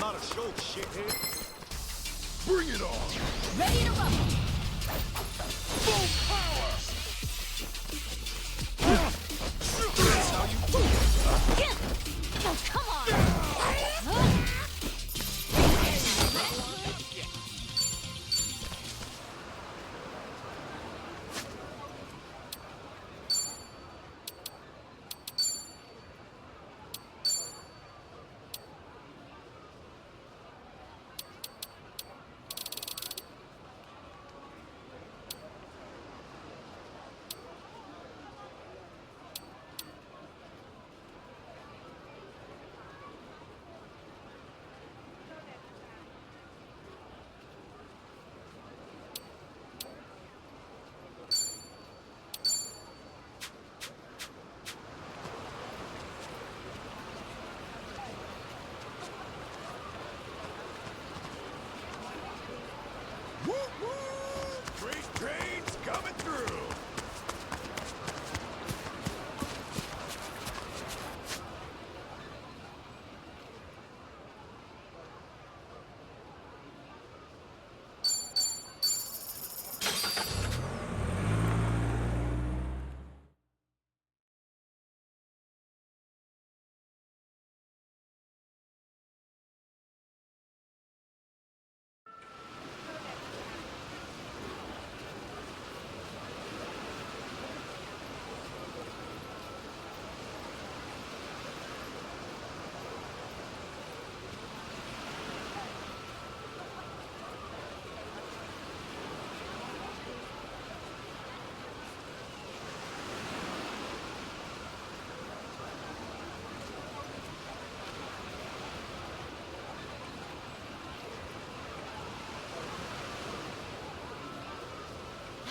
Not a show, shithead. Bring it on! Ready to rumble! Full power! That's how you do it. Oh, come on! Freight train's coming through!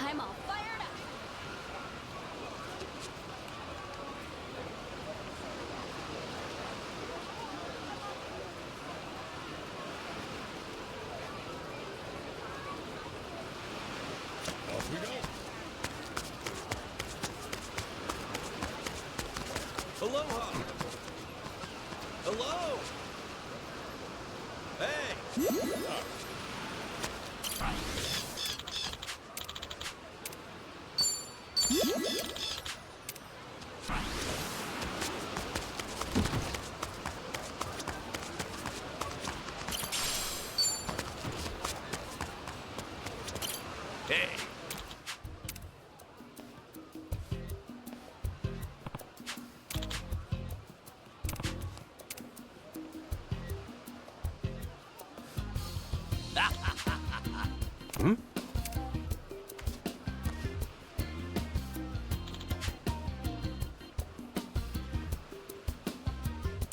I'm all fired up! Off we go! Aloha! Hello! Hey! Hey! Hmm?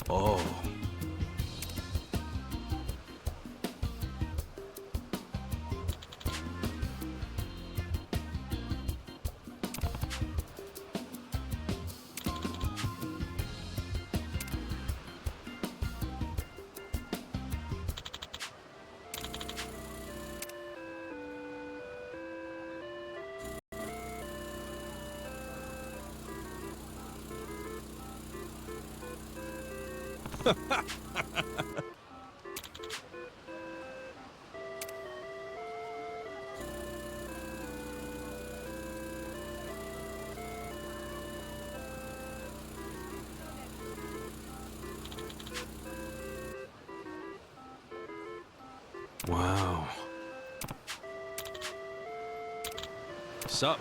Oh. Wow. Sup?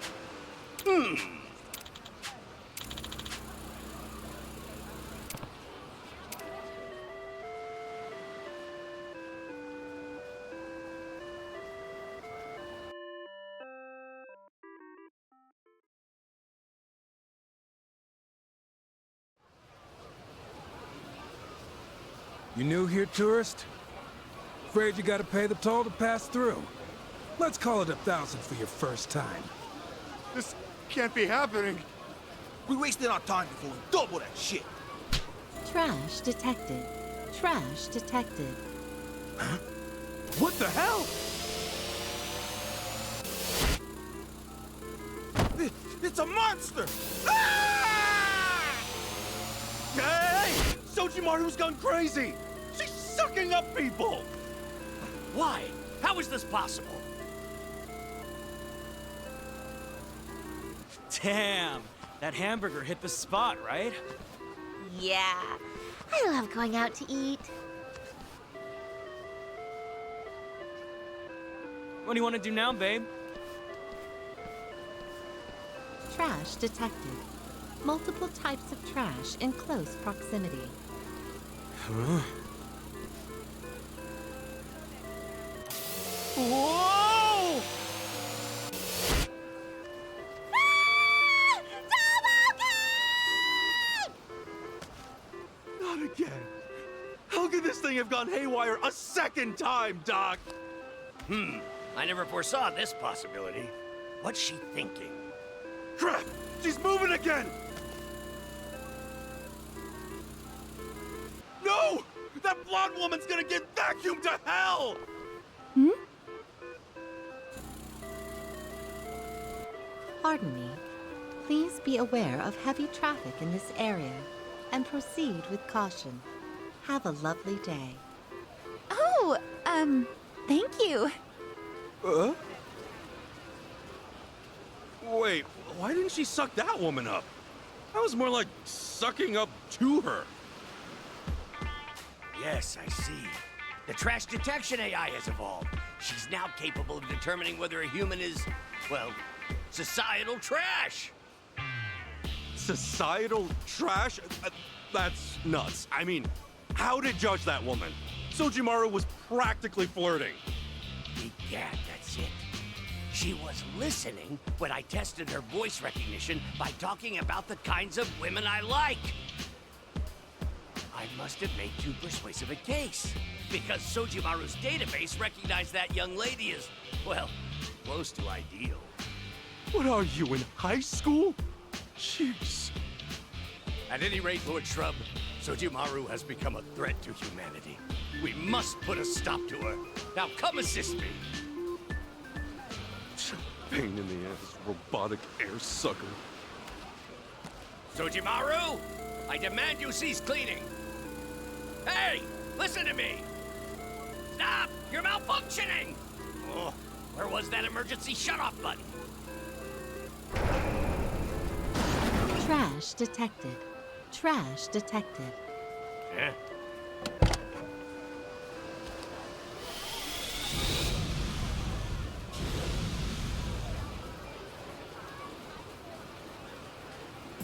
You new here, tourist? Afraid you gotta pay the toll to pass through. Let's call it 1,000 for your first time. This can't be happening! We wasted our time before we double that shit! Trash detected. Trash detected. Huh? What the hell? It's a monster! Ah! Hey! Sojimaru's gone crazy! She son sucking up people! Why? How is this possible? Damn, that hamburger hit the spot, right? Yeah, I love going out to eat. What do you want to do now, babe? Trash detected. Multiple types of trash in close proximity. Whoa! Not again. How could this thing have gone haywire a second time, Doc? I never foresaw this possibility. What's she thinking? Crap! She's moving again! No! That blonde woman's gonna get vacuumed to hell! Pardon me. Please be aware of heavy traffic in this area and proceed with caution. Have a lovely day. Oh, thank you. Wait, why didn't she suck that woman up? That was more like sucking up to her. Yes, I see. The trash detection AI has evolved. She's now capable of determining whether a human is, well, societal trash. Societal trash? That's nuts. I mean, how to judge that woman? Sojimaru was practically flirting. Egad, that's it. She was listening when I tested her voice recognition by talking about the kinds of women I like. I must have made too persuasive a case, because Sojimaru's database recognized that young lady as, well, close to ideal. What are you, in high school? Jeez. At any rate, Lord Shrub, Sojimaru has become a threat to humanity. We must put a stop to her. Now come assist me. Pain in the ass, robotic air sucker. Sojimaru, I demand you cease cleaning. Hey, listen to me. Stop! You're malfunctioning! Oh, where was that emergency shut-off button? Trash detected. Trash detected. Eh?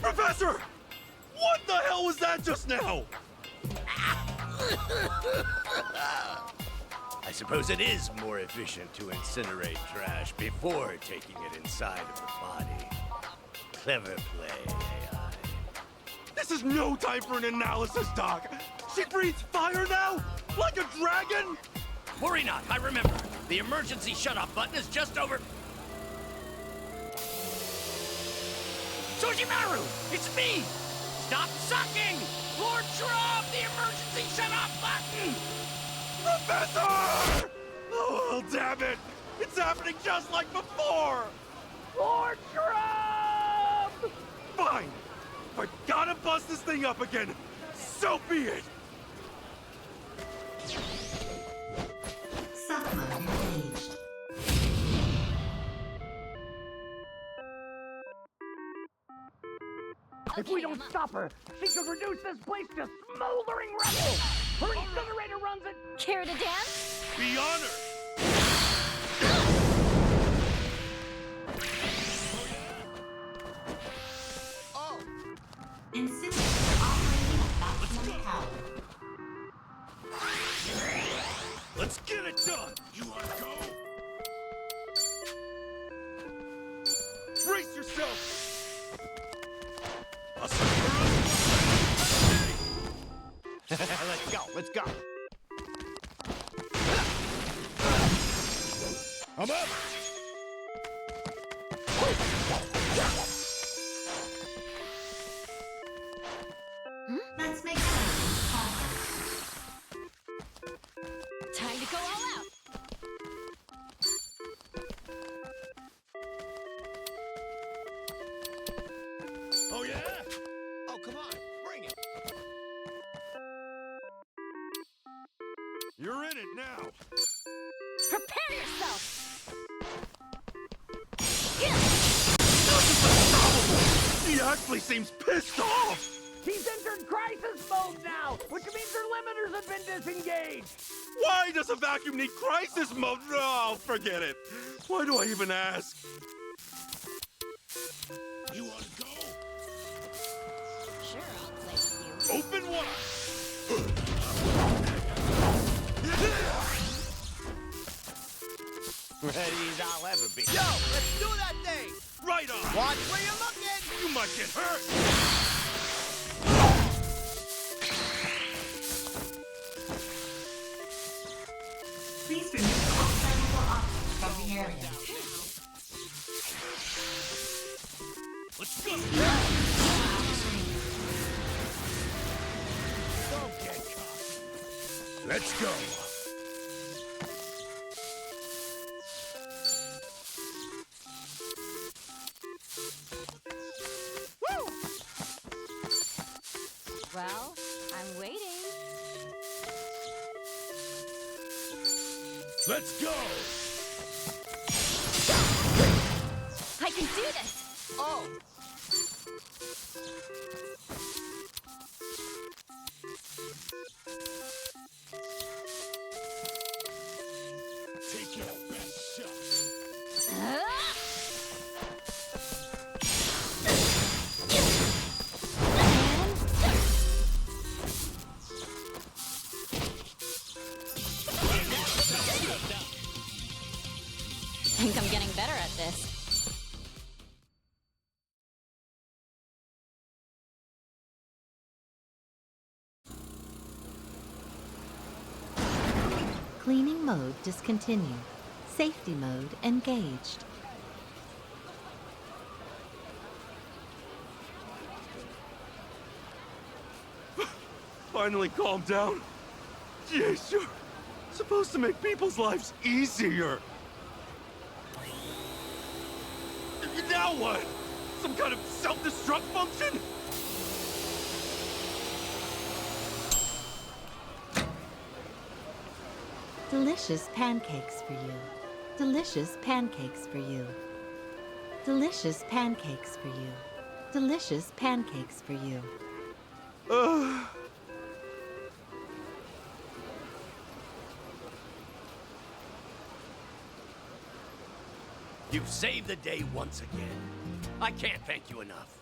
Professor! What the hell was that just now? I suppose it is more efficient to incinerate trash before taking it inside of the body. Clever play, AI. This is no time for an analysis, Doc. She breathes fire now? Like a dragon? Worry not, I remember. The emergency shut-off button is just over... Sojimaru! It's me! Stop sucking! Lord Shrub, the emergency shut-off button! Professor! Oh, well, damn it! It's happening just like before! Lord Shrub! Fine! If I gotta bust this thing up again, so be it! Submode engaged. If we don't stop her, she could reduce this place to smoldering rubble! Her incinerator runs at... Care to dance? Be honored! Incinerator operating at maximum power. Let's get it done! You wanna go? Brace yourself! Let's go, let's go. I'm up! Let's make Time to go all out. Oh yeah? Oh, come on, bring it! You're in it now. Prepare yourself! He actually seems pissed off. He's entered crisis mode now, which means their limiters have been disengaged. Why does a vacuum need crisis mode? Oh, forget it. Why do I even ask? You want to go? Sure, I'll play with you. Open wide. Ready as I'll ever be. Yo, let's do that thing! Right on. Watch where you're looking! You might get hurt. Please remove all flammable objects from the area. Let's go. Don't get caught. Let's go. Well, I'm waiting. Let's go. I can do this! Oh! Take your best shot. Ah! I think I'm getting better at this. Cleaning mode discontinued. Safety mode engaged. Finally calm down. Jeez, you're supposed to make people's lives easier. Now what? Some kind of self-destruct function? Delicious pancakes for you. Delicious pancakes for you. Delicious pancakes for you. Delicious pancakes for you. You've saved the day once again. I can't thank you enough.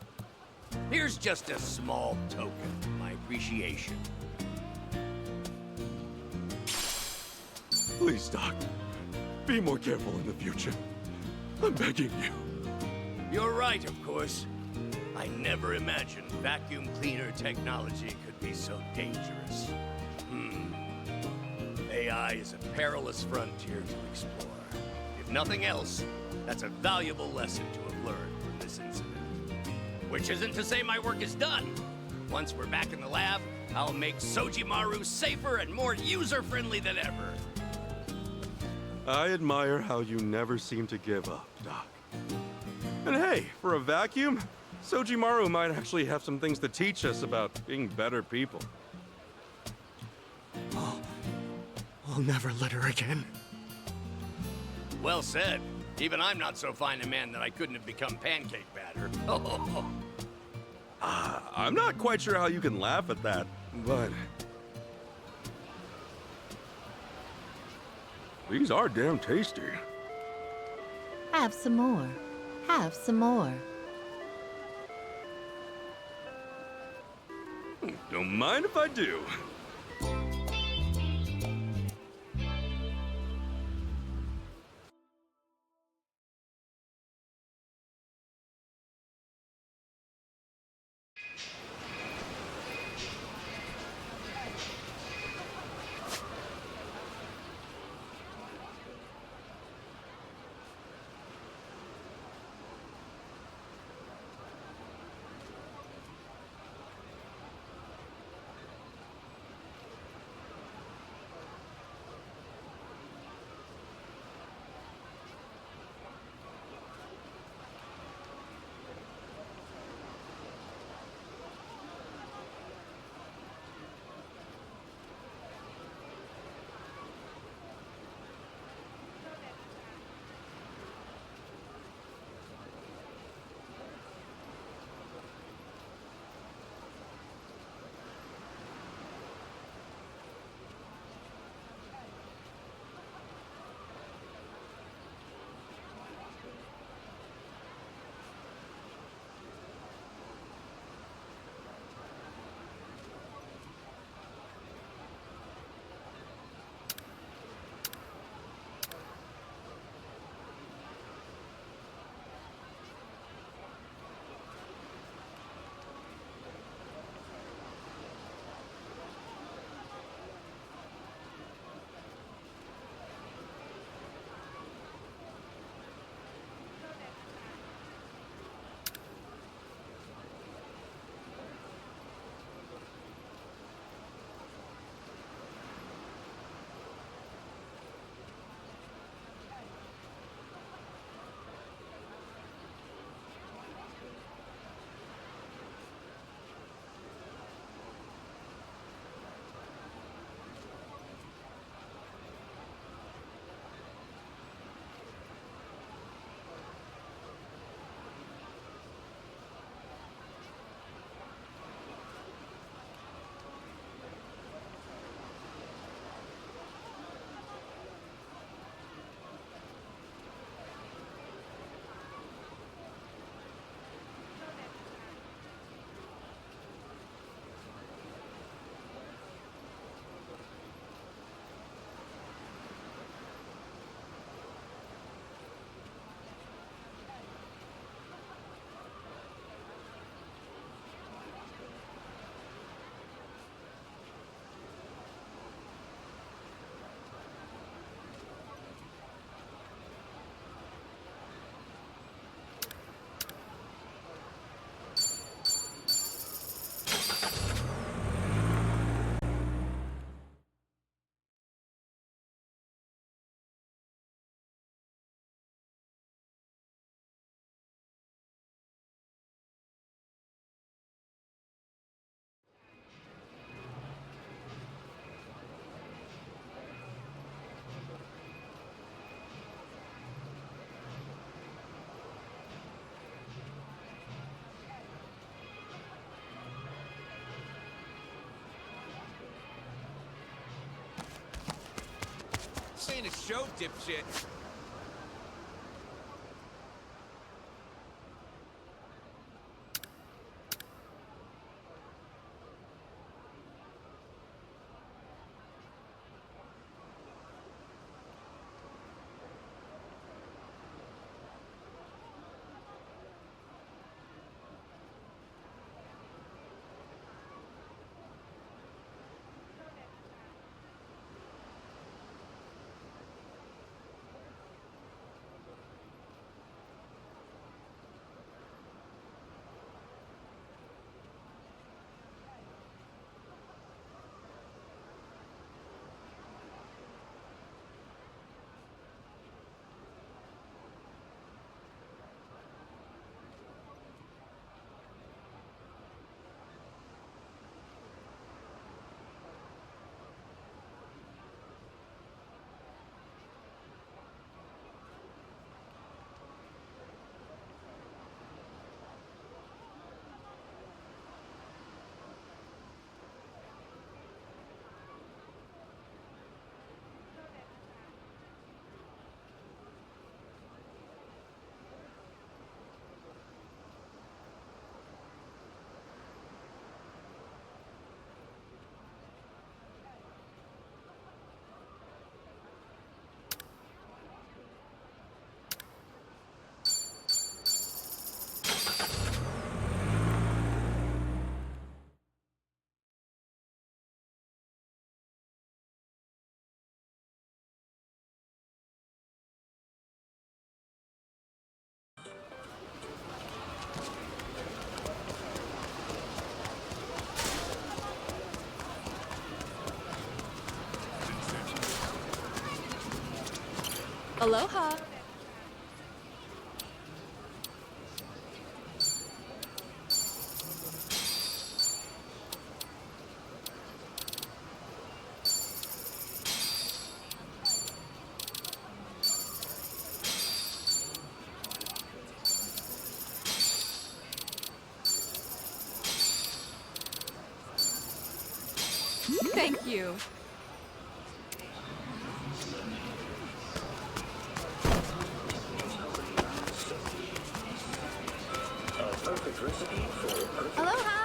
Here's just a small token of my appreciation. Please, Doc. Be more careful in the future. I'm begging you. You're right, of course. I never imagined vacuum cleaner technology could be so dangerous. AI is a perilous frontier to explore. If nothing else, that's a valuable lesson to have learned from this incident. Which isn't to say my work is done. Once we're back in the lab, I'll make Sojimaru safer and more user-friendly than ever. I admire how you never seem to give up, Doc. And hey, for a vacuum, Sojimaru might actually have some things to teach us about being better people. I'll never let her again. Well said. Even I'm not so fine a man that I couldn't have become pancake batter. I'm not quite sure how you can laugh at that, but... these are damn tasty. Have some more. Have some more. Don't mind if I do. ain't a show, dipshit. Aloha. Thank you. Aloha!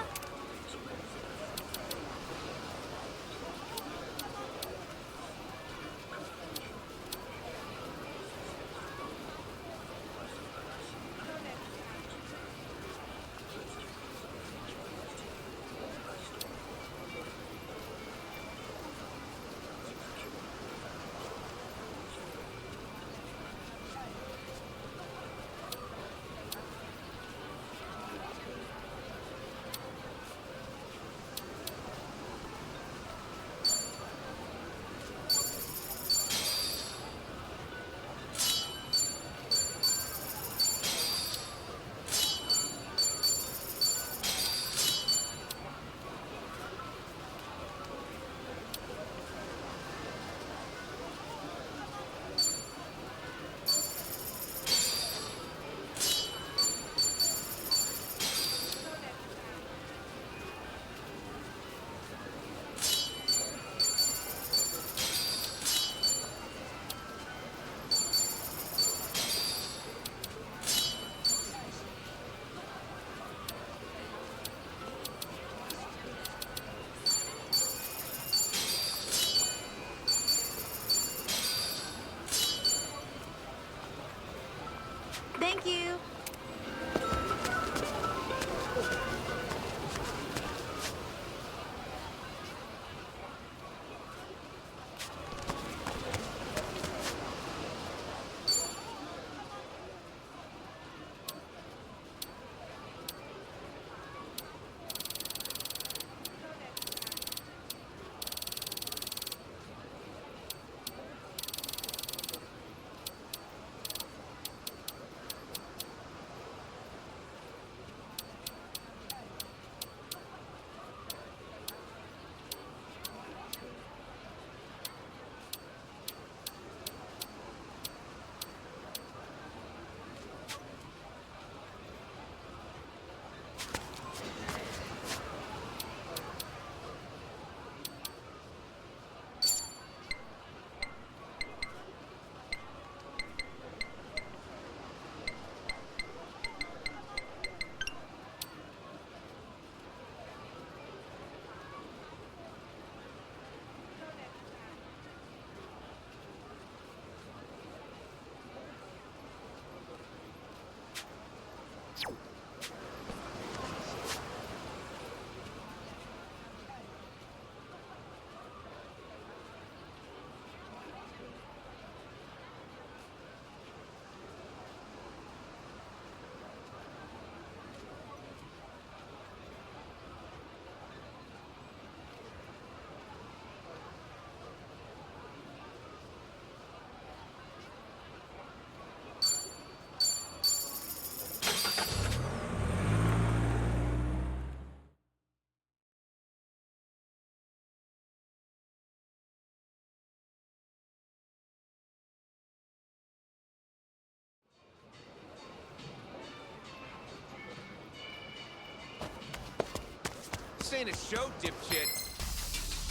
ain't a show, dipshit.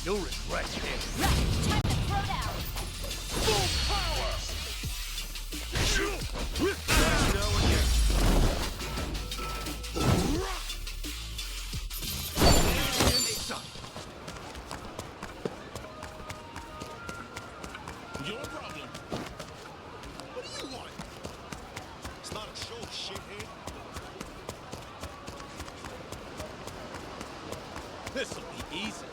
You'll regret this. Right, time to throw down. Full power! Your problem. What do you want? It's not a show, shithead. This'll be easy.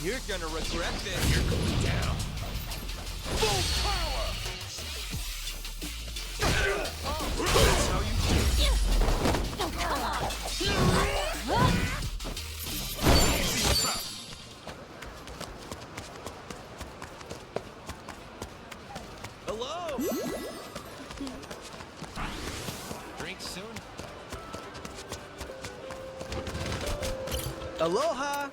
You're gonna regret this. You're going down. Full power! That's how you do it. Oh, come on. Hello? Drink soon? Aloha!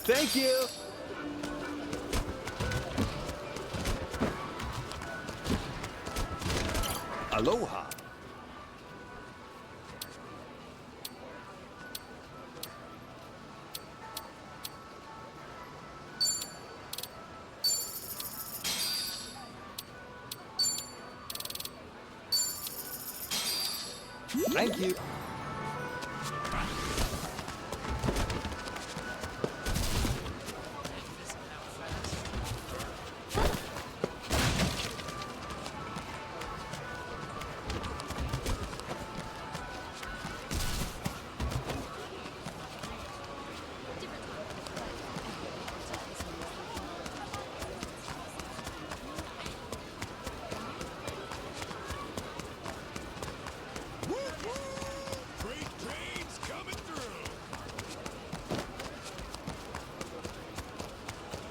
Thank you! Aloha! Thank you. Great trains coming through.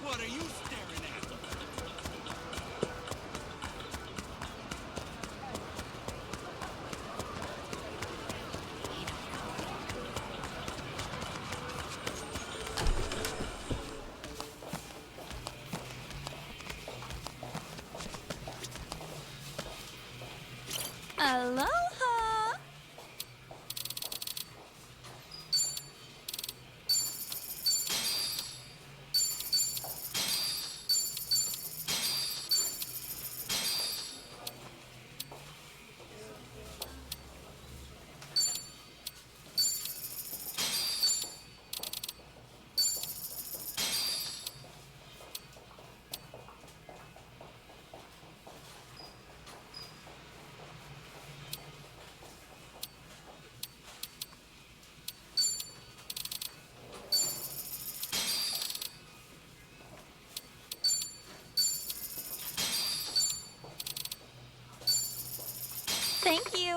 What are you staring at? Aloha. Thank you.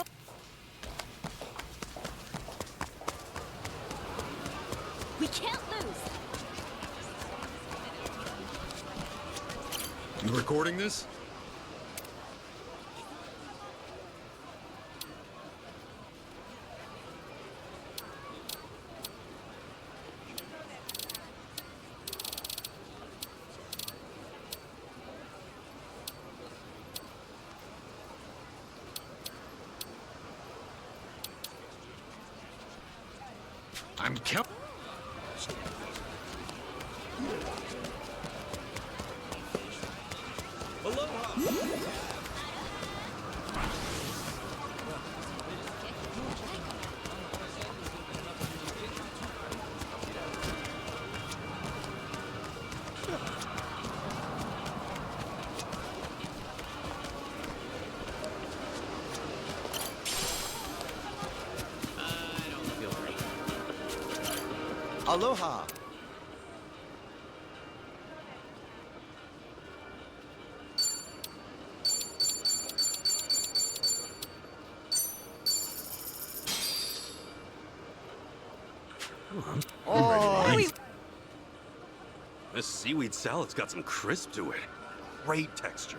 We can't lose. You recording this? I'm counting. Aloha! This seaweed salad's got some crisp to it. Great texture.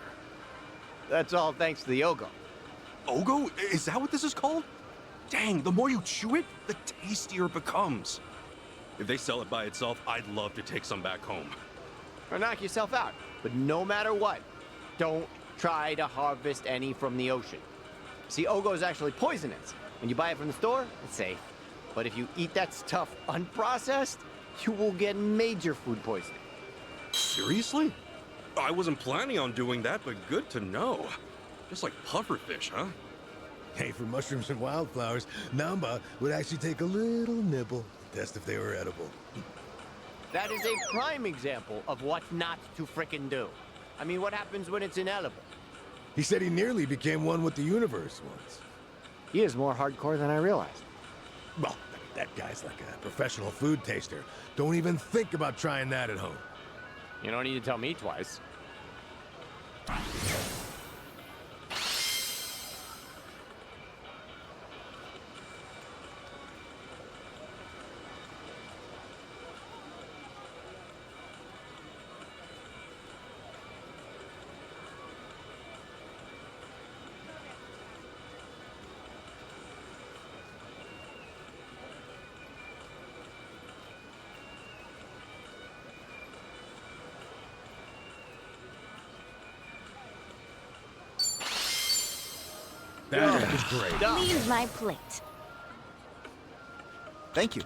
That's all thanks to the Ogo. Ogo? Is that what this is called? Dang, the more you chew it, the tastier it becomes. If they sell it by itself, I'd love to take some back home. Or knock yourself out. But no matter what, don't try to harvest any from the ocean. See, Ogo is actually poisonous. When you buy it from the store, it's safe. But if you eat that stuff unprocessed, you will get major food poisoning. Seriously? I wasn't planning on doing that, but good to know. Just like pufferfish, huh? Hey, for mushrooms and wildflowers, Namba would actually take a little nibble to test if they were edible. That is a prime example of what not to frickin' do. I mean, what happens when it's inedible? He said he nearly became one with the universe once. He is more hardcore than I realized. Well, that guy's like a professional food taster. Don't even think about trying that at home. You don't need to tell me twice. That was great. Leave my plate. Thank you.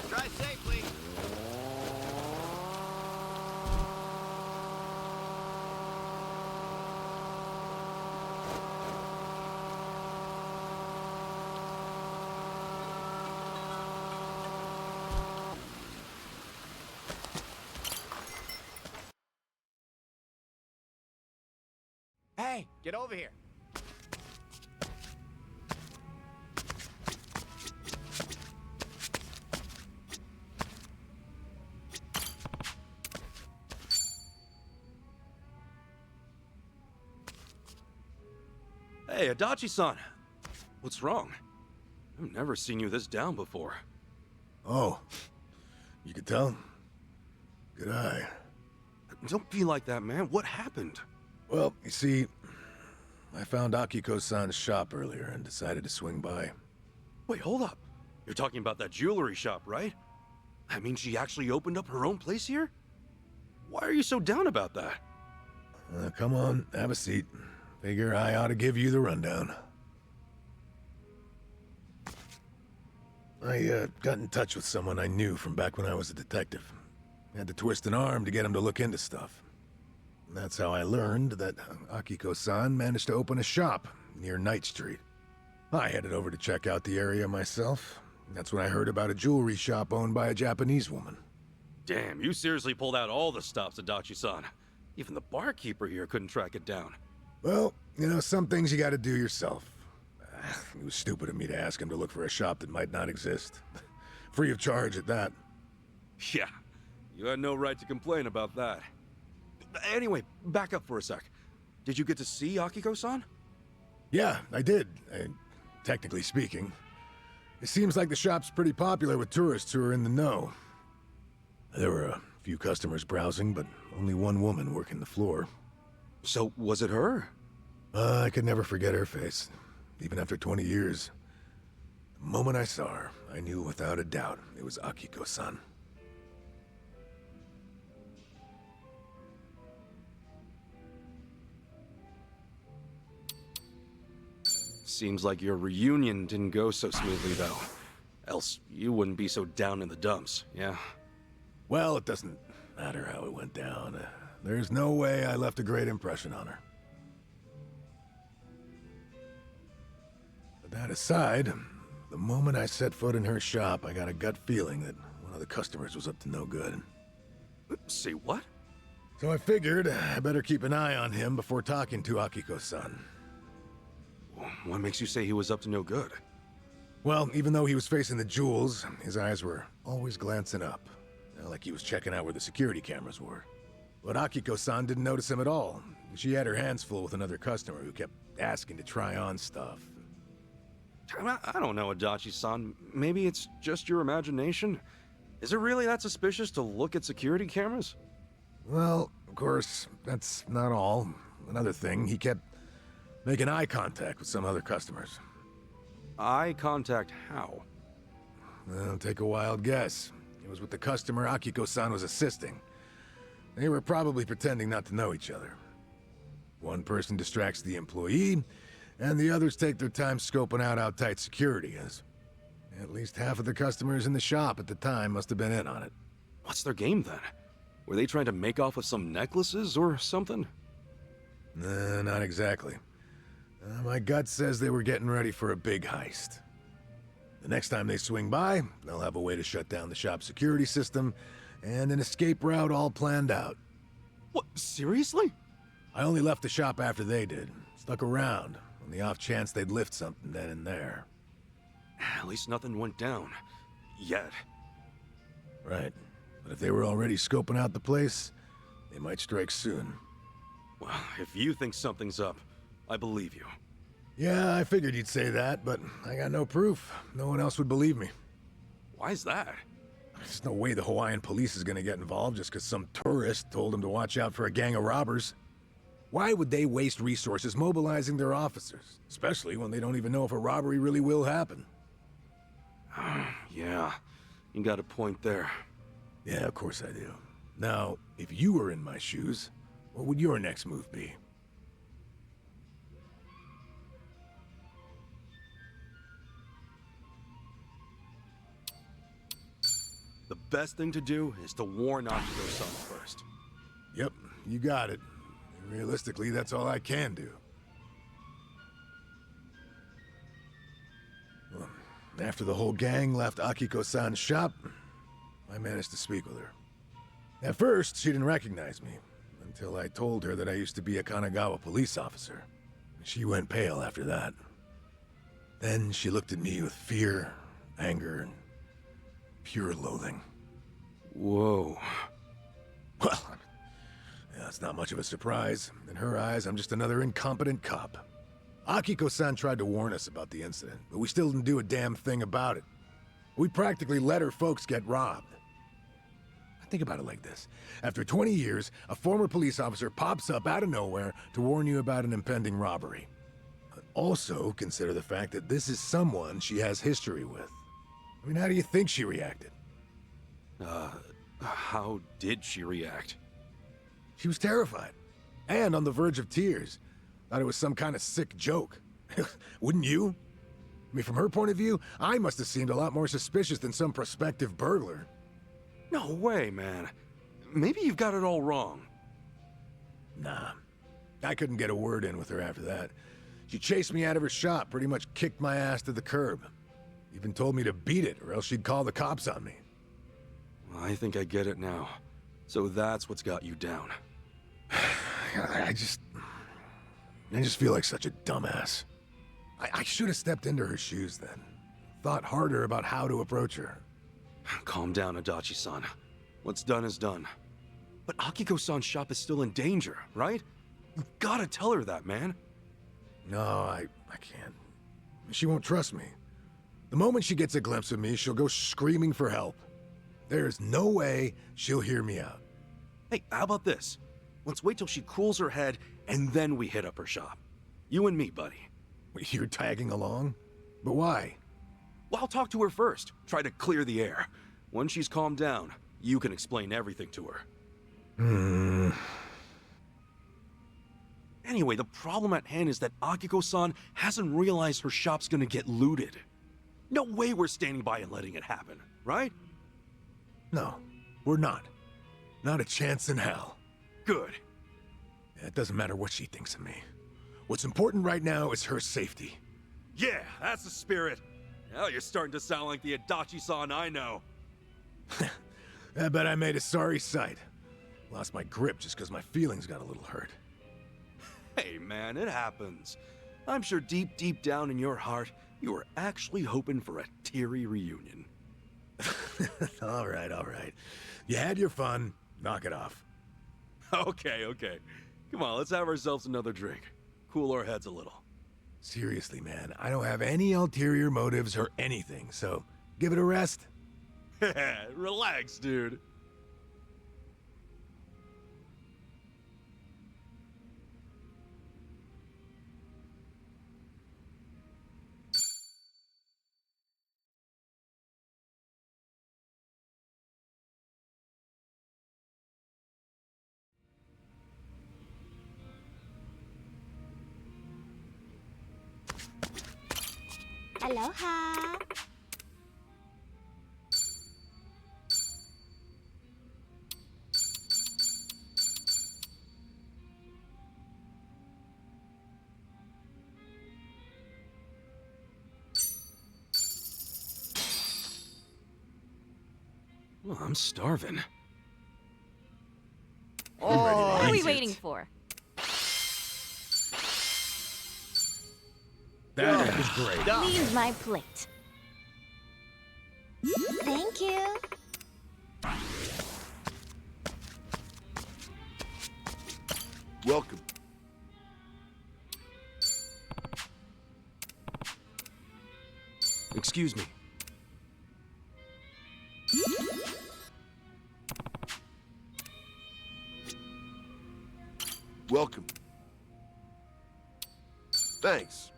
Drive safely. Hey, get over here. Hey, Adachi-san. What's wrong? I've never seen you this down before. Oh, you could tell? Good eye. Don't be like that, man. What happened? Well, you see, I found Akiko-san's shop earlier and decided to swing by. Wait, hold up. You're talking about that jewelry shop, right? I mean, she actually opened up her own place here? Why are you so down about that? Come on, have a seat. Figure I ought to give you the rundown. I got in touch with someone I knew from back when I was a detective. Had to twist an arm to get him to look into stuff. And that's how I learned that Akiko-san managed to open a shop near Night Street. I headed over to check out the area myself. That's when I heard about a jewelry shop owned by a Japanese woman. Damn, you seriously pulled out all the stops, Adachi-san. Even the barkeeper here couldn't track it down. Well, you know, some things you gotta do yourself. It was stupid of me to ask him to look for a shop that might not exist. Free of charge at that. Yeah, you had no right to complain about that. Anyway, back up for a sec. Did you get to see Akiko-san? Yeah, I did, technically speaking. It seems like the shop's pretty popular with tourists who are in the know. There were a few customers browsing, but only one woman working the floor. So, was it her? I could never forget her face, even after 20 years. The moment I saw her, I knew without a doubt it was Akiko-san. Seems like your reunion didn't go so smoothly, though. Else, you wouldn't be so down in the dumps, yeah? Well, it doesn't matter how it went down. There's no way I left a great impression on her. But that aside, the moment I set foot in her shop, I got a gut feeling that one of the customers was up to no good. Say what? So I figured I better keep an eye on him before talking to Akiko-san. What makes you say he was up to no good? Well, even though he was facing the jewels, his eyes were always glancing up, like he was checking out where the security cameras were. But Akiko-san didn't notice him at all. She had her hands full with another customer who kept asking to try on stuff. I don't know, Adachi-san. Maybe it's just your imagination. Is it really that suspicious to look at security cameras? Well, of course, that's not all. Another thing, he kept making eye contact with some other customers. Eye contact how? Well, take a wild guess. It was with the customer Akiko-san was assisting. They were probably pretending not to know each other. One person distracts the employee, and the others take their time scoping out how tight security is. At least half of the customers in the shop at the time must have been in on it. What's their game then? Were they trying to make off with some necklaces or something? Nah, not exactly. My gut says they were getting ready for a big heist. The next time they swing by, they'll have a way to shut down the shop's security system and an escape route all planned out. What, seriously? I only left the shop after they did. Stuck around, on the off chance they'd lift something then and there. At least nothing went down. Yet. Right. But if they were already scoping out the place, they might strike soon. Well, if you think something's up, I believe you. Yeah, I figured you'd say that, but I got no proof. No one else would believe me. Why's that? There's no way the Hawaiian police is gonna get involved just because some tourist told them to watch out for a gang of robbers. Why would they waste resources mobilizing their officers? Especially when they don't even know if a robbery really will happen. Yeah, you got a point there. Yeah, of course I do. Now, if you were in my shoes, what would your next move be? The best thing to do is to warn Akiko-san first. Yep, you got it. Realistically, that's all I can do. Well, after the whole gang left Akiko-san's shop, I managed to speak with her. At first, she didn't recognize me, Until I told her that I used to be a Kanagawa police officer. She went pale after that. Then she looked at me with fear, anger, and pure loathing. Whoa. Well, yeah, it's not much of a surprise. In her eyes, I'm just another incompetent cop. Akiko-san tried to warn us about the incident, but we still didn't do a damn thing about it. We practically let her folks get robbed. Think about it like this. After 20 years, a former police officer pops up out of nowhere to warn you about an impending robbery. Also, consider the fact that this is someone she has history with. I mean, how do you think she reacted? How did she react? She was terrified. And on the verge of tears. Thought it was some kind of sick joke. Wouldn't you? I mean, from her point of view, I must have seemed a lot more suspicious than some prospective burglar. No way, man. Maybe you've got it all wrong. Nah. I couldn't get a word in with her after that. She chased me out of her shop, pretty much kicked my ass to the curb. Even told me to beat it, or else she'd call the cops on me. I think I get it now. So that's what's got you down. I just feel like such a dumbass. I should have stepped into her shoes then. Thought harder about how to approach her. Calm down, Adachi-san. What's done is done. But Akiko-san's shop is still in danger, right? You've gotta tell her that, man. No, I can't. She won't trust me. The moment she gets a glimpse of me, she'll go screaming for help. There's no way she'll hear me out. Hey, how about this? Let's wait till she cools her head, and then we hit up her shop. You and me, buddy. You're tagging along? But why? Well, I'll talk to her first. Try to clear the air. Once she's calmed down, you can explain everything to her. Anyway, the problem at hand is that Akiko-san hasn't realized her shop's gonna get looted. No way we're standing by and letting it happen, right? No, we're not. Not a chance in hell. Good. It doesn't matter what she thinks of me. What's important right now is her safety. Yeah, that's the spirit. Now you're starting to sound like the Adachi-san I know. I bet I made a sorry sight. Lost my grip just because my feelings got a little hurt. Hey man, it happens. I'm sure deep down in your heart, you were actually hoping for a teary reunion. All right. You had your fun. Knock it off. Okay. Come on, let's have ourselves another drink. Cool our heads a little. Seriously, man, I don't have any ulterior motives or anything, so give it a rest. Relax, dude. Aloha. Well, I'm starving. What are we waiting for? That was great. Please my plate. Thank you. Welcome. Excuse me. Welcome. Thanks.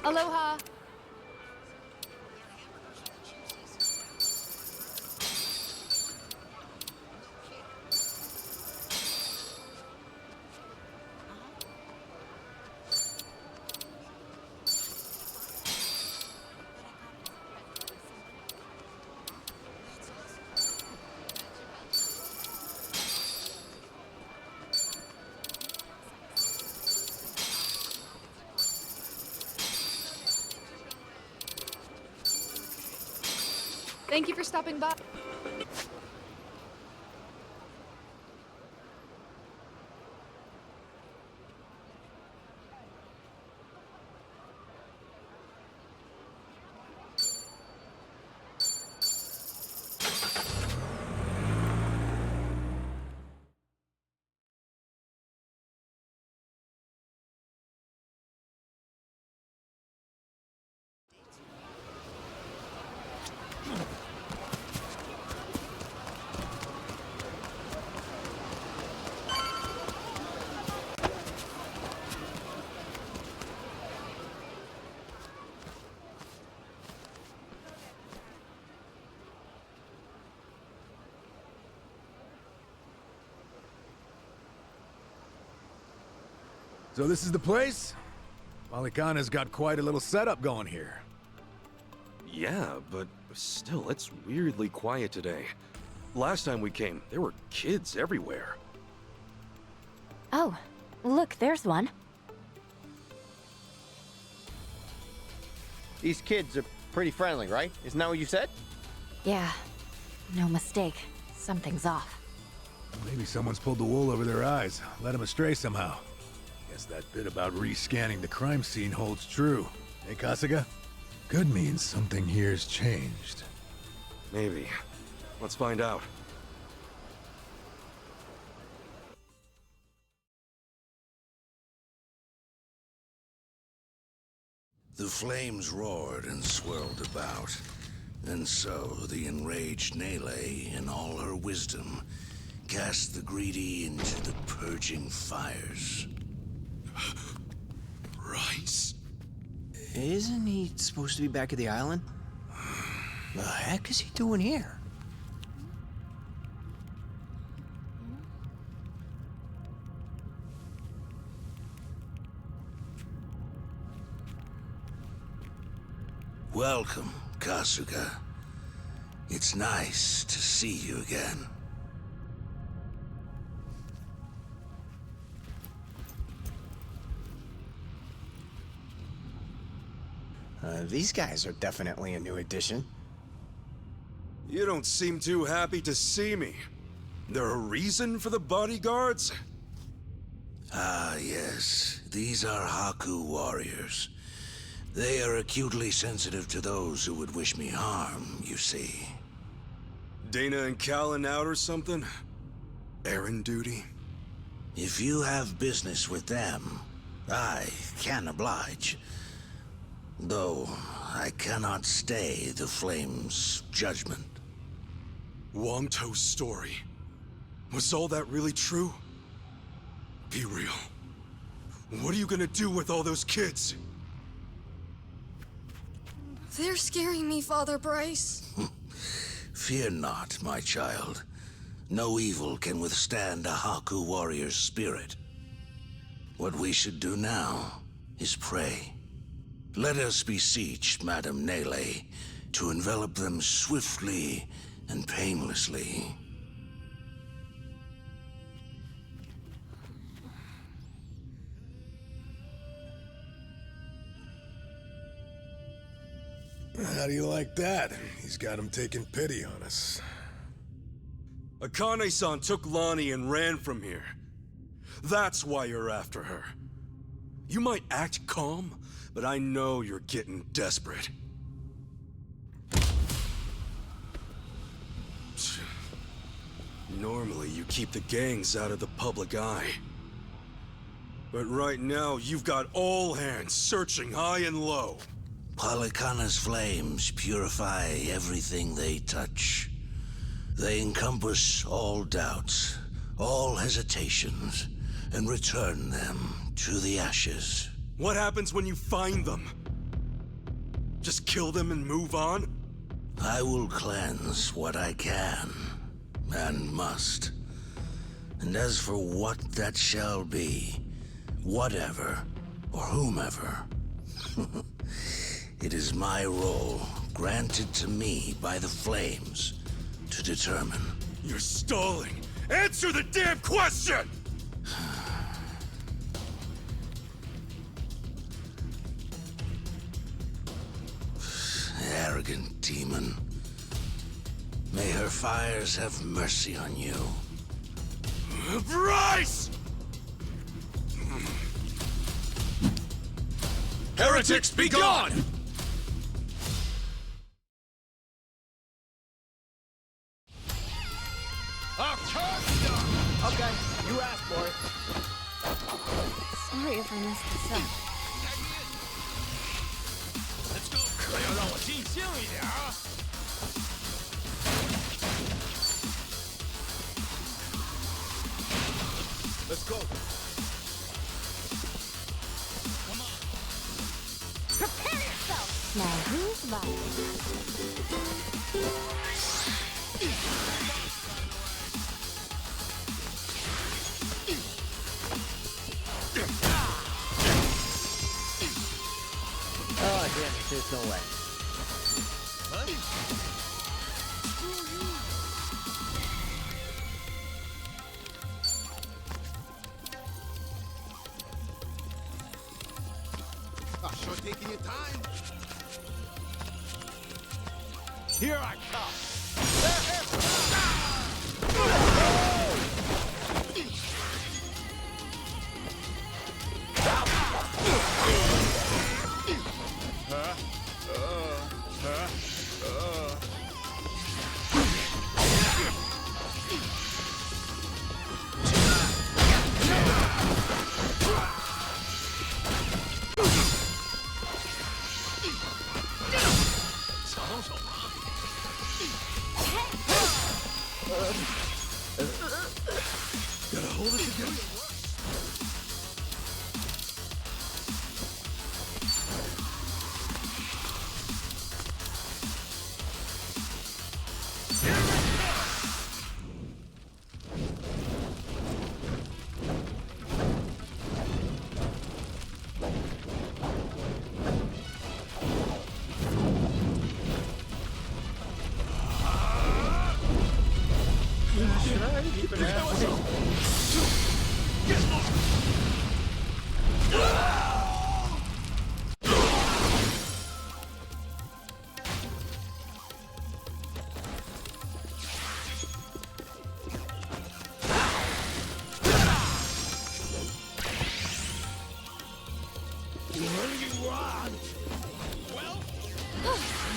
Aloha. Thank you for stopping by. So this is the place? Polycana's got quite a little setup going here. Yeah, but still, it's weirdly quiet today. Last time we came, there were kids everywhere. Oh, look, there's one. These kids are pretty friendly, right? Isn't that what you said? Yeah, no mistake. Something's off. Maybe someone's pulled the wool over their eyes, led them astray somehow. Guess that bit about rescanning the crime scene holds true. Hey, Kasuga? Could mean something here's changed. Maybe. Let's find out. The flames roared and swirled about. And so the enraged Nele, in all her wisdom, cast the greedy into the purging fires. Rice? Isn't he supposed to be back at the island? The heck is he doing here? Welcome, Kasuga. It's nice to see you again. These guys are definitely a new addition. You don't seem too happy to see me. There a reason for the bodyguards? Ah, yes. These are Haku warriors. They are acutely sensitive to those who would wish me harm, you see. Dana and Callan out or something? Errand duty? If you have business with them, I can oblige. Though, I cannot stay the Flame's judgment. Wangto's story. Was all that really true? Be real. What are you gonna do with all those kids? They're scaring me, Father Bryce. Fear not, my child. No evil can withstand a Haku warrior's spirit. What we should do now is pray. Let us beseech Madame Nele to envelop them swiftly and painlessly. How do you like that? He's got him taking pity on us. Akane-san took Lonnie and ran from here. That's why you're after her. You might act calm, but I know you're getting desperate. Normally, you keep the gangs out of the public eye. But right now, you've got all hands searching high and low. Polycana's flames purify everything they touch. They encompass all doubts, all hesitations, and return them to the ashes. What happens when you find them? Just kill them and move on? I will cleanse what I can, and must. And as for what that shall be, whatever, or whomever, it is my role, granted to me by the flames, to determine. You're stalling! Answer the damn question! Arrogant demon. May her fires have mercy on you. Bryce! Heretics, be gone! Okay, you asked for it. Sorry if I messed this up. Let's go. 可要让我尽兴一点啊！ Let's go. Prepare yourself! Now who's Oh, damn it, there's no way. Sure taking your time. Here I come. Gotta hold it together.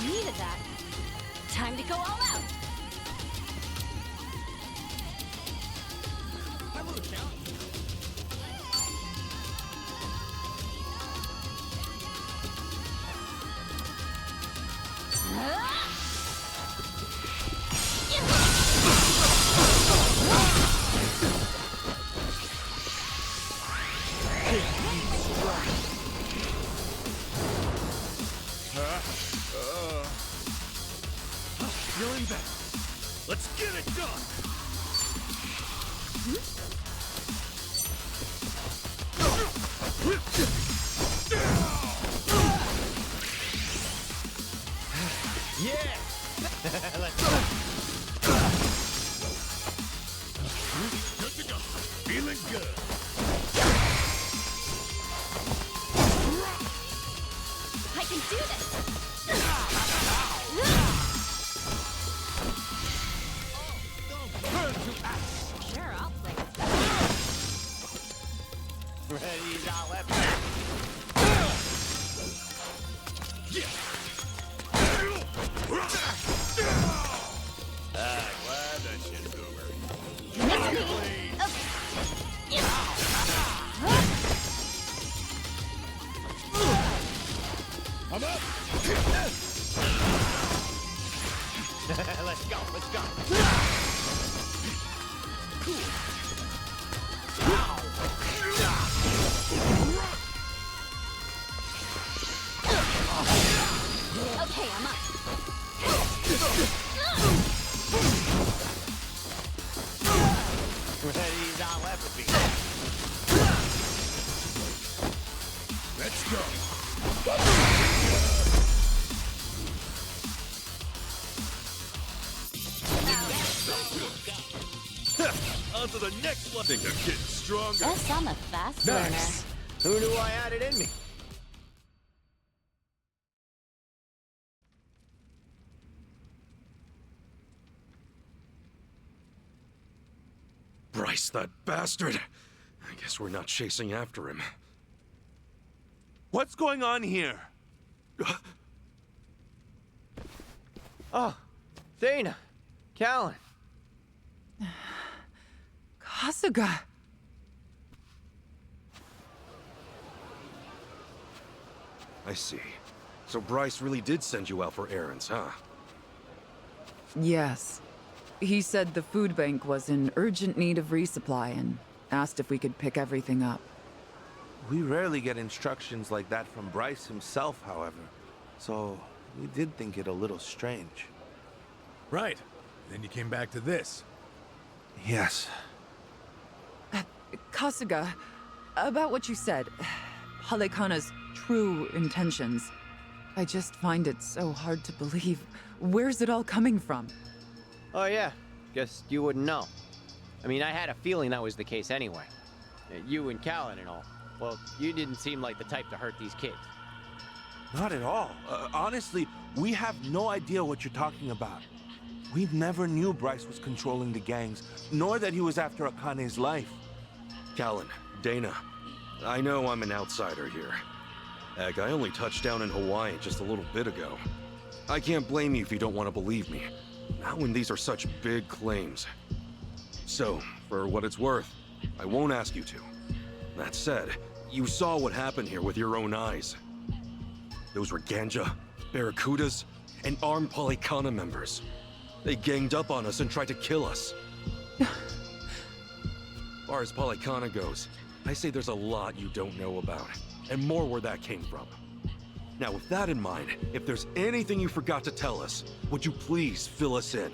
Needed that. Time to go all out. Feeling better. Let's get it done. Yeah! Let's go. Good to go. Feeling good. I can do this. Sure, I'll play with that. Ready, now, left. Glad that shit's over. I'm up. Let's go, let's go. I'm up. He's not left with me. Let's go. On to the next one. Think I'm getting stronger. Guess I'm a fast Nice. Who knew I had it in me? Bryce, that bastard. I guess we're not chasing after him. What's going on here? Oh, Dana. Callan. Kasuga. I see. So Bryce really did send you out for errands, huh? Yes. He said the food bank was in urgent need of resupply and asked if we could pick everything up. We rarely get instructions like that from Bryce himself, however. So, we did think it a little strange. Right. Then you came back to this. Yes. Kasuga, about what you said, Halekana's true intentions. I just find it so hard to believe. Where's it all coming from? Oh, yeah. Guess you wouldn't know. I mean, I had a feeling that was the case anyway. You and Callan and all. Well, you didn't seem like the type to hurt these kids. Not at all. Honestly, we have no idea what you're talking about. We never knew Bryce was controlling the gangs, nor that he was after Akane's life. Callan, Dana, I know I'm an outsider here. Heck, I only touched down in Hawaii just a little bit ago. I can't blame you if you don't want to believe me. Not when these are such big claims. So, for what it's worth, I won't ask you to. That said, you saw what happened here with your own eyes. Those were Ganja, Barracudas, and armed Polycana members. They ganged up on us and tried to kill us. As far as Polycana goes, I say there's a lot you don't know about, and more where that came from. Now, with that in mind, if there's anything you forgot to tell us, would you please fill us in?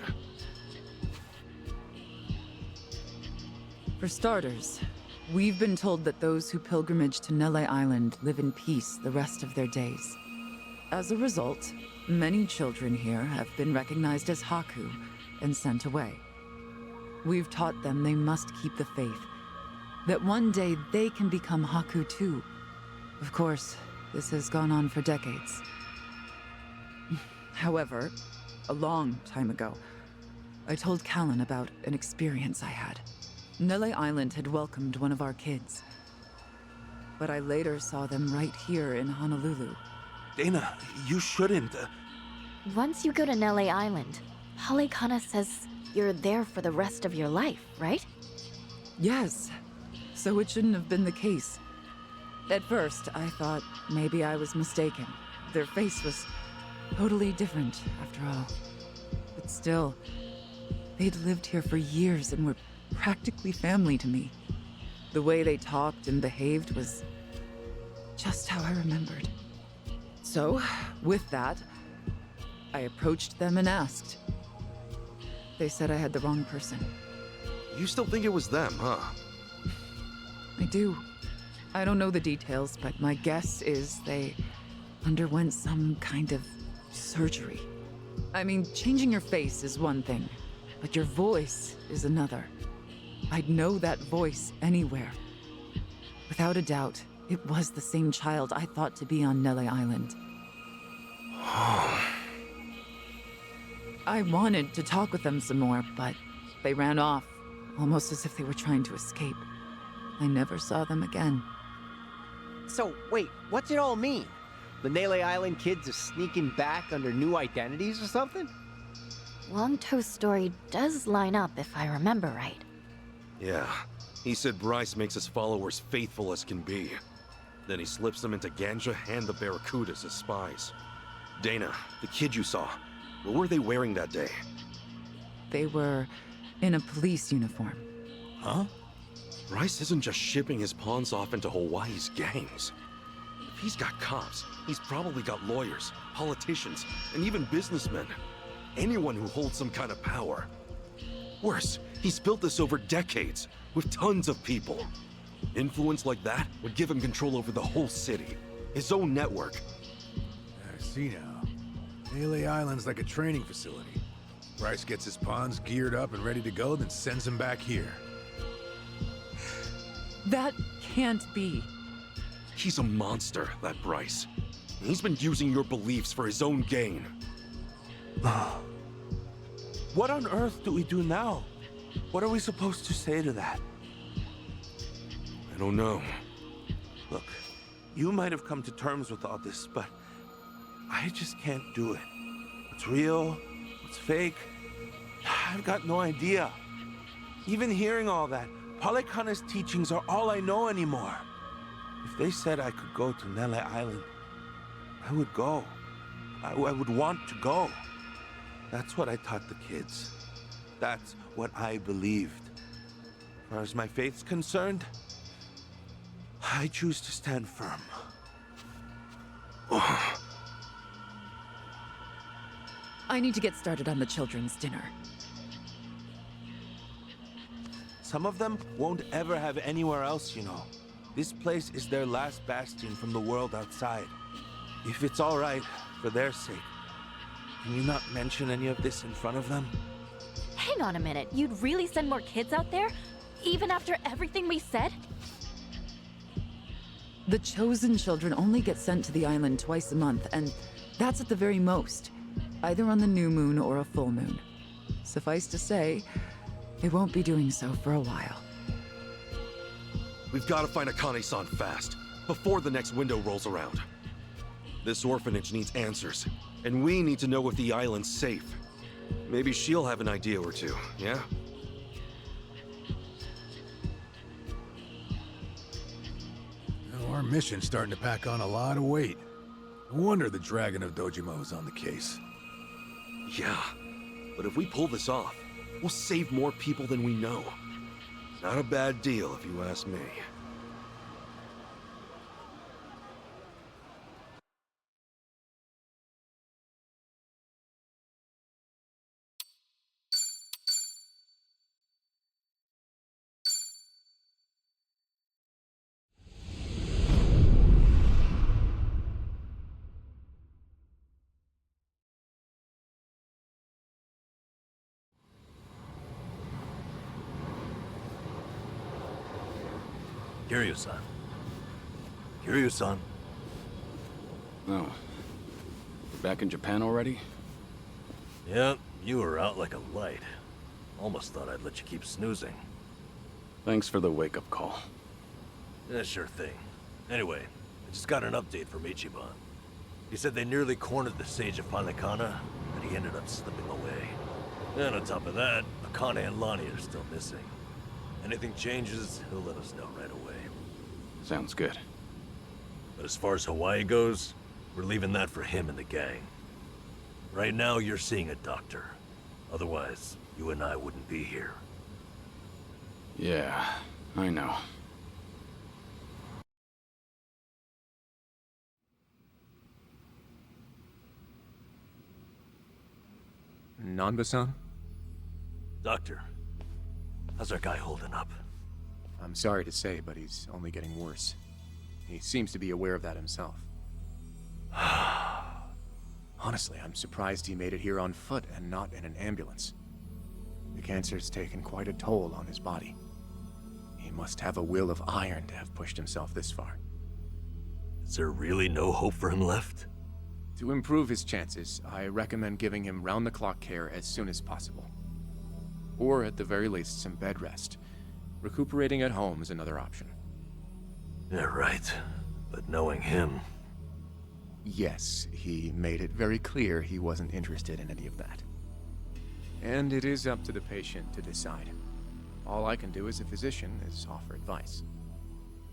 For starters, we've been told that those who pilgrimage to Nele Island live in peace the rest of their days. As a result, many children here have been recognized as Haku and sent away. We've taught them they must keep the faith, that one day they can become Haku too. Of course, this has gone on for decades. However, a long time ago, I told Callan about an experience I had. Nele Island had welcomed one of our kids, but I later saw them right here in Honolulu. Dana, you shouldn't. Once you go to Nele Island, Halekana says you're there for the rest of your life, right? Yes, so it shouldn't have been the case. At first, I thought maybe I was mistaken. Their face was totally different, after all. But still, they'd lived here for years and were practically family to me. The way they talked and behaved was just how I remembered. So, with that, I approached them and asked. They said I had the wrong person. You still think it was them, huh? I do. I don't know the details, but my guess is they underwent some kind of surgery. I mean, changing your face is one thing, but your voice is another. I'd know that voice anywhere. Without a doubt, it was the same child I thought to be on Nele Island. I wanted to talk with them some more, but they ran off, almost as if they were trying to escape. I never saw them again. So, wait, what's it all mean? The Nele Island kids are sneaking back under new identities or something? Longtoe's story does line up if I remember right. Yeah. He said Bryce makes his followers faithful as can be. Then he slips them into Ganja and the Barracudas as spies. Dana, the kid you saw, what were they wearing that day? They were in a police uniform. Huh? Bryce isn't just shipping his pawns off into Hawaii's gangs. If he's got cops, he's probably got lawyers, politicians, and even businessmen. Anyone who holds some kind of power. Worse, he's built this over decades, with tons of people. Influence like that would give him control over the whole city. His own network. I see now. Melee Island's like a training facility. Bryce gets his pawns geared up and ready to go, then sends them back here. That can't be. He's a monster, that Bryce. He's been using your beliefs for his own gain. What on earth do we do now? What are we supposed to say to that? I don't know. Look, you might have come to terms with all this, but I just can't do it. What's real? What's fake? I've got no idea. Even hearing all that, Polykhana's teachings are all I know anymore. If they said I could go to Nele Island, I would go. I would want to go. That's what I taught the kids. That's what I believed. As far as my faith's concerned, I choose to stand firm. I need to get started on the children's dinner. Some of them won't ever have anywhere else, you know. This place is their last bastion from the world outside. If it's all right, for their sake, can you not mention any of this in front of them? Hang on a minute. You'd really send more kids out there? Even after everything we said? The chosen children only get sent to the island twice a month, and that's at the very most. Either on the new moon or a full moon. Suffice to say, they won't be doing so for a while. We've got to find Akane-san fast, before the next window rolls around. This orphanage needs answers, and we need to know if the island's safe. Maybe she'll have an idea or two, yeah? Our mission's starting to pack on a lot of weight. No wonder the Dragon of Dojimo's on the case. Yeah, but if we pull this off, we'll save more people than we know. Not a bad deal, if you ask me. Kiryu-san. Kiryu-san. Oh. You're back in Japan already? Yeah, you were out like a light. Almost thought I'd let you keep snoozing. Thanks for the wake-up call. Yeah, sure thing. Anyway, I just got an update from Ichiban. He said they nearly cornered the Sage of Palikana, but he ended up slipping away. And on top of that, Akane and Lonnie are still missing. Anything changes, he'll let us know right away. Sounds good. But as far as Hawaii goes, we're leaving that for him and the gang. Right now, you're seeing a doctor. Otherwise, you and I wouldn't be here. Yeah, I know. Nanba-san? Doctor, how's our guy holding up? I'm sorry to say, but he's only getting worse. He seems to be aware of that himself. Honestly, I'm surprised he made it here on foot and not in an ambulance. The cancer's taken quite a toll on his body. He must have a will of iron to have pushed himself this far. Is there really no hope for him left? To improve his chances, I recommend giving him round-the-clock care as soon as possible. Or at the very least, some bed rest. Recuperating at home is another option. Yeah, right. But knowing him... Yes, he made it very clear he wasn't interested in any of that. And it is up to the patient to decide. All I can do as a physician is offer advice.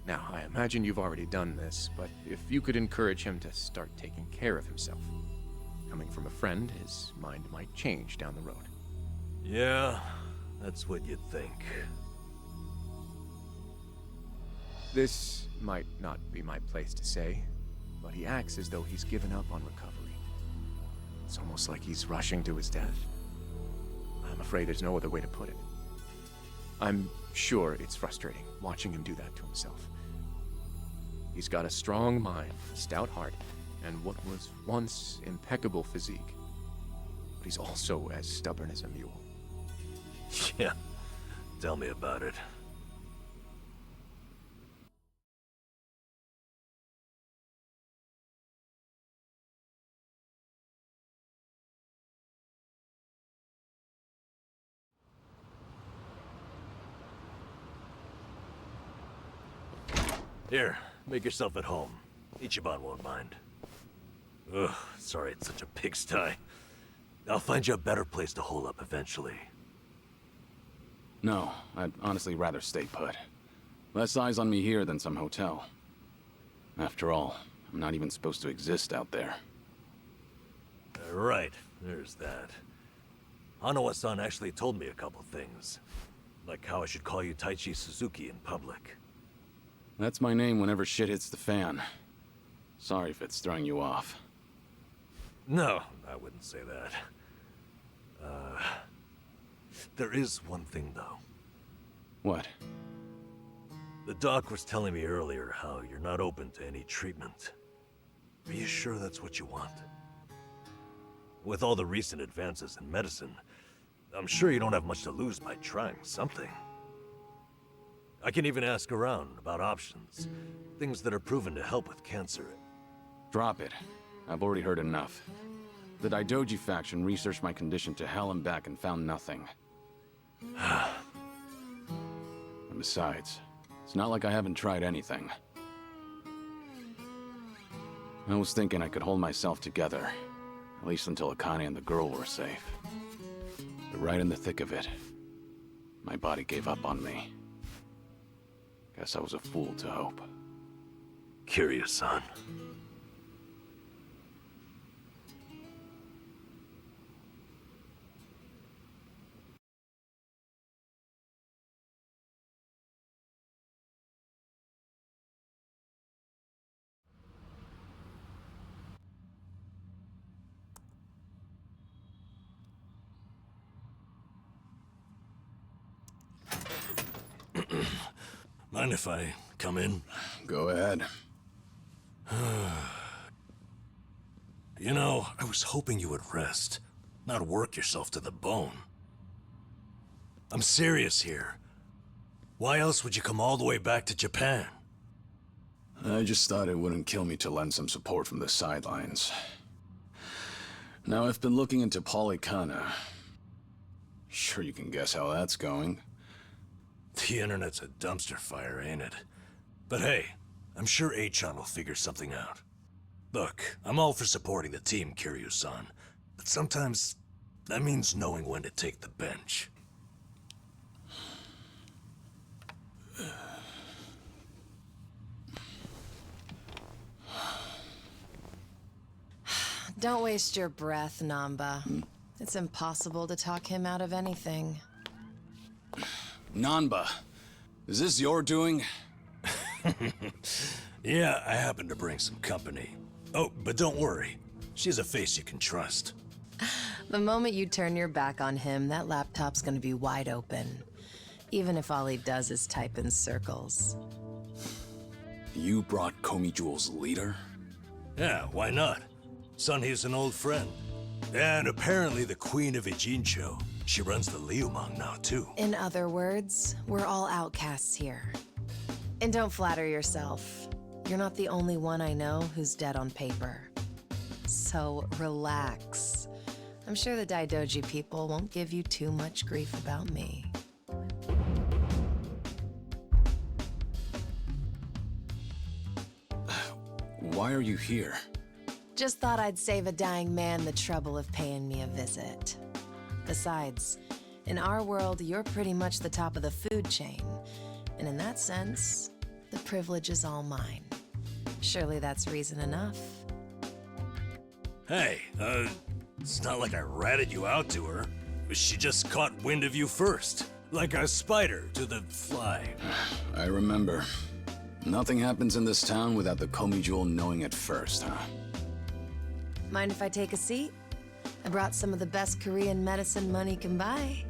Now, I imagine you've already done this, but if you could encourage him to start taking care of himself. Coming from a friend, his mind might change down the road. Yeah, that's what you'd think. This might not be my place to say, but he acts as though he's given up on recovery. It's almost like he's rushing to his death. I'm afraid there's no other way to put it. I'm sure it's frustrating watching him do that to himself. He's got a strong mind, a stout heart, and what was once impeccable physique. But he's also as stubborn as a mule. Yeah, tell me about it. Here, make yourself at home. Ichiban won't mind. Ugh, sorry it's such a pigsty. I'll find you a better place to hole up eventually. No, I'd honestly rather stay put. Less eyes on me here than some hotel. After all, I'm not even supposed to exist out there. Right, there's that. Hanawa-san actually told me a couple things. Like how I should call you Taichi Suzuki in public. That's my name whenever shit hits the fan. Sorry if it's throwing you off. No, I wouldn't say that. There is one thing, though. What? The doc was telling me earlier how you're not open to any treatment. Are you sure that's what you want? With all the recent advances in medicine, I'm sure you don't have much to lose by trying something. I can even ask around about options. Things that are proven to help with cancer. Drop it. I've already heard enough. The Daidoji faction researched my condition to hell and back and found nothing. And besides, it's not like I haven't tried anything. I was thinking I could hold myself together, at least until Akane and the girl were safe. But right in the thick of it, my body gave up on me. Guess I was a fool to hope. Curious, son. Mind if I come in? Go ahead. You know, I was hoping you would rest, not work yourself to the bone. I'm serious here. Why else would you come all the way back to Japan? I just thought it wouldn't kill me to lend some support from the sidelines. Now, I've been looking into Polycana. Sure you can guess how that's going. The internet's a dumpster fire, ain't it? But hey, I'm sure Achan will figure something out. Look, I'm all for supporting the team, Kiryu-san, but sometimes that means knowing when to take the bench. Don't waste your breath, Namba. It's impossible to talk him out of anything. Nanba, is this your doing? Yeah, I happen to bring some company. Oh, but don't worry. She's a face you can trust. The moment you turn your back on him, that laptop's gonna be wide open. Even if all he does is type in circles. You brought Komi Jewel's leader? Yeah, why not? Sunhee's an old friend. And apparently the Queen of Ijincho. She runs the Liumang now, too. In other words, we're all outcasts here. And don't flatter yourself. You're not the only one I know who's dead on paper. So relax. I'm sure the Daidoji people won't give you too much grief about me. Why are you here? Just thought I'd save a dying man the trouble of paying me a visit. Besides, in our world, you're pretty much the top of the food chain. And in that sense, the privilege is all mine. Surely that's reason enough. Hey, it's not like I ratted you out to her. She just caught wind of you first. Like a spider to the fly. I remember. Nothing happens in this town without the Komi Jewel knowing it first, huh? Mind if I take a seat? I brought some of the best Korean medicine money can buy.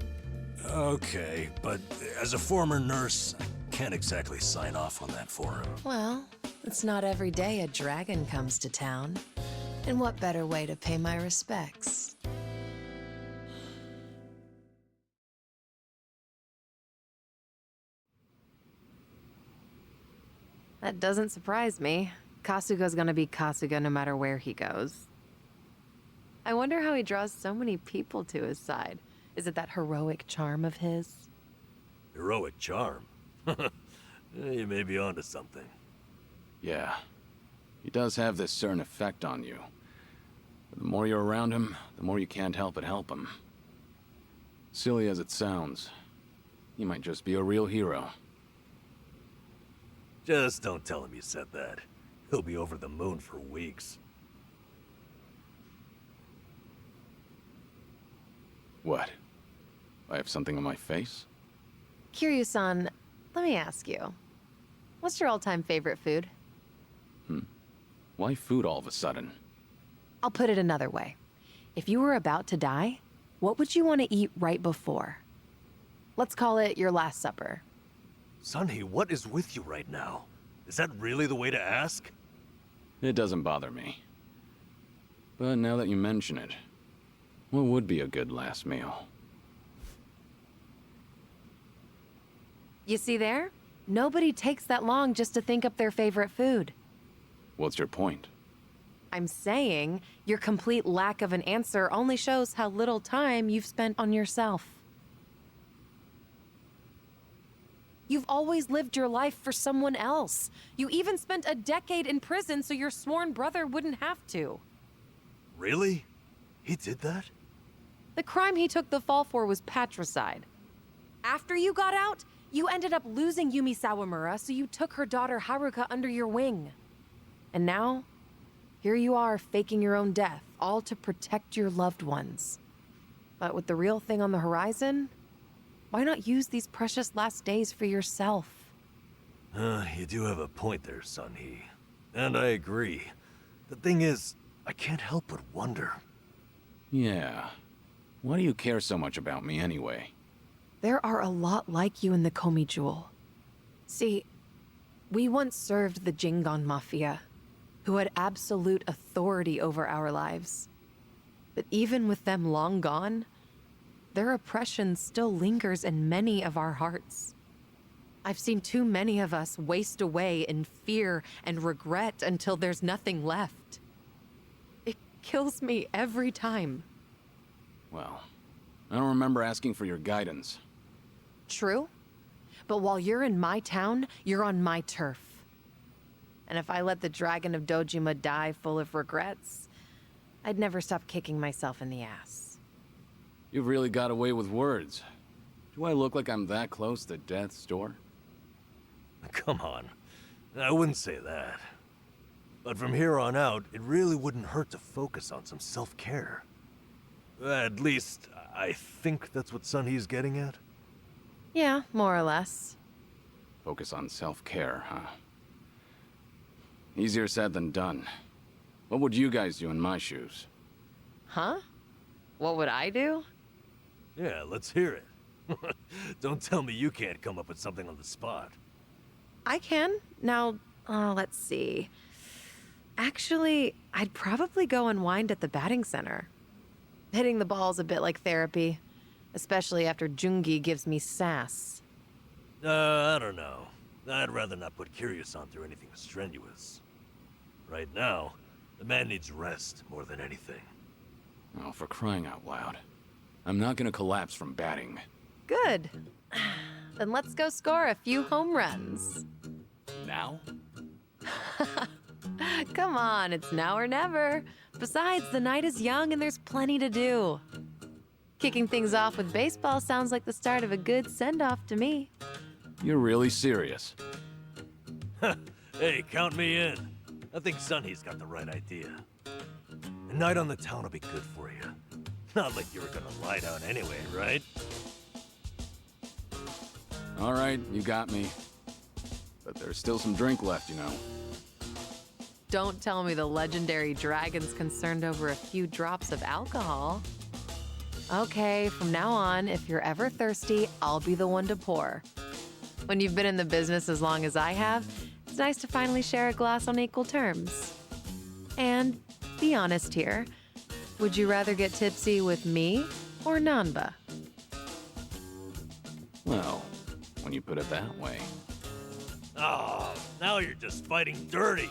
Okay, but as a former nurse, I can't exactly sign off on that for him. Well, it's not every day a dragon comes to town. And what better way to pay my respects? That doesn't surprise me. Kasuga's gonna be Kasuga no matter where he goes. I wonder how he draws so many people to his side. Is it that heroic charm of his? Heroic charm? You may be onto something. Yeah. He does have this certain effect on you. But the more you're around him, the more you can't help but help him. Silly as it sounds, he might just be a real hero. Just don't tell him you said that. He'll be over the moon for weeks. What? I have something on my face? Kiryu-san, let me ask you. What's your all-time favorite food? Why food all of a sudden? I'll put it another way. If you were about to die, what would you want to eat right before? Let's call it your last supper. Sunny, what is with you right now? Is that really the way to ask? It doesn't bother me. But now that you mention it, what would be a good last meal? You see there? Nobody takes that long just to think up their favorite food. What's your point? I'm saying your complete lack of an answer only shows how little time you've spent on yourself. You've always lived your life for someone else. You even spent a decade in prison so your sworn brother wouldn't have to. Really? He did that? The crime he took the fall for was patricide. After you got out, you ended up losing Yumi Sawamura, so you took her daughter Haruka under your wing. And now, here you are faking your own death, all to protect your loved ones. But with the real thing on the horizon, why not use these precious last days for yourself? You do have a point there, Sunhee. And I agree. The thing is, I can't help but wonder. Yeah. Why do you care so much about me anyway? There are a lot like you in the Komi Jewel. See, we once served the Jingon Mafia, who had absolute authority over our lives. But even with them long gone, their oppression still lingers in many of our hearts. I've seen too many of us waste away in fear and regret until there's nothing left. It kills me every time. Well, I don't remember asking for your guidance. True. But while you're in my town, you're on my turf. And if I let the Dragon of Dojima die full of regrets, I'd never stop kicking myself in the ass. You've really got away with words. Do I look like I'm that close to death's door? Come on. I wouldn't say that. But from here on out, it really wouldn't hurt to focus on some self-care. At least, I think that's what Sunhee's getting at. Yeah, more or less. Focus on self-care, huh? Easier said than done. What would you guys do in my shoes? Huh? What would I do? Yeah, let's hear it. Don't tell me you can't come up with something on the spot. I can. Now, let's see. Actually, I'd probably go unwind at the batting center. Hitting the ball's a bit like therapy, especially after Jungi gives me sass. I don't know. I'd rather not put Kiryu-san through anything strenuous. Right now, the man needs rest more than anything. Oh, for crying out loud. I'm not gonna collapse from batting. Good. Then let's go score a few home runs. Now? Come on, it's now or never. Besides, the night is young and there's plenty to do. Kicking things off with baseball sounds like the start of a good send-off to me. You're really serious. Hey, count me in. I think Sunhee's got the right idea. A night on the town will be good for you. Not like you were gonna lie down anyway, right? All right, you got me. but there's still some drink left, you know. Don't tell me the legendary dragon's concerned over a few drops of alcohol. Okay, from now on, if you're ever thirsty, I'll be the one to pour. When you've been in the business as long as I have, it's nice to finally share a glass on equal terms. And be honest here, would you rather get tipsy with me or Nanba? Well, when you put it that way. Oh, now you're just fighting dirty.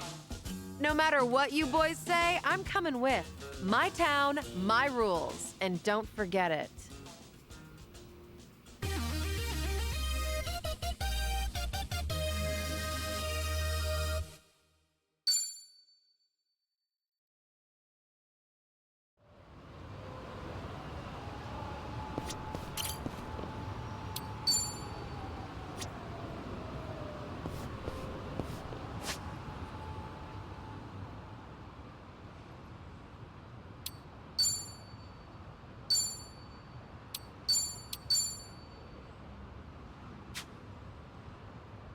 No matter what you boys say, I'm coming with. My town, my rules, and don't forget it.